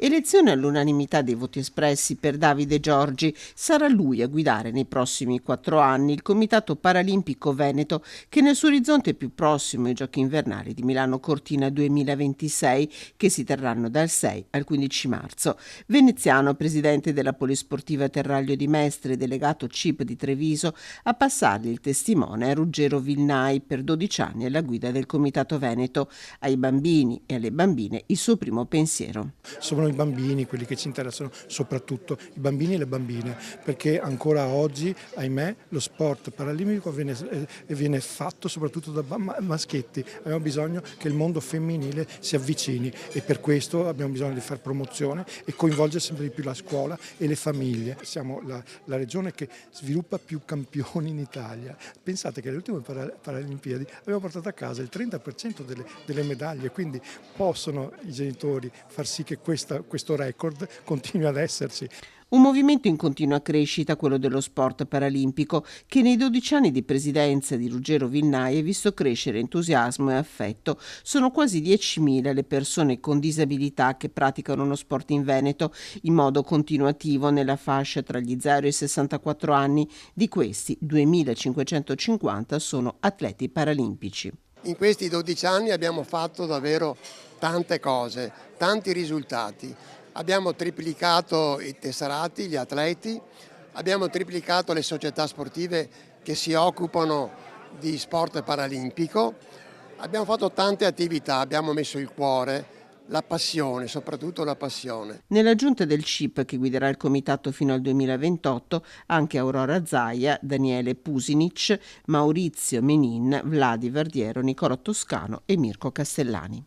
Elezione all'unanimità dei voti espressi per Davide Giorgi. Sarà lui a guidare nei prossimi 4 anni il Comitato Paralimpico Veneto, che nel suo orizzonte più prossimo i Giochi invernali di Milano Cortina 2026, che si terranno dal 6 al 15 marzo. Veneziano, presidente della Polisportiva Terraglio di Mestre e delegato CIP di Treviso, a passargli il testimone a Ruggero Vilnai, per 12 anni alla guida del Comitato Veneto. Ai bambini e alle bambine il suo primo pensiero. Sono i bambini quelli che ci interessano, soprattutto i bambini e le bambine, perché ancora oggi, ahimè, lo sport paralimpico viene fatto soprattutto da maschietti. Abbiamo bisogno che il mondo femminile si avvicini e per questo abbiamo bisogno di fare promozione e coinvolgere sempre di più la scuola e le famiglie. Siamo la regione che sviluppa più campioni in Italia. Pensate che alle ultime Paralimpiadi abbiamo portato a casa il 30% delle medaglie, quindi possono i genitori far sì che questo record continui ad esserci. Un movimento in continua crescita, quello dello sport paralimpico, che nei 12 anni di presidenza di Ruggero Vilnai ha visto crescere entusiasmo e affetto. Sono quasi 10.000 le persone con disabilità che praticano uno sport in Veneto in modo continuativo nella fascia tra gli 0 e i 64 anni. Di questi, 2.550 sono atleti paralimpici. In questi 12 anni abbiamo fatto davvero tante cose, tanti risultati. Abbiamo triplicato i tesserati, gli atleti, abbiamo triplicato le società sportive che si occupano di sport paralimpico, abbiamo fatto tante attività, abbiamo messo il cuore, la passione, soprattutto la passione. Nella giunta del CIP, che guiderà il comitato fino al 2028, anche Aurora Zaia, Daniele Pusinic, Maurizio Menin, Vladi Verdiero, Nicolò Toscano e Mirko Castellani.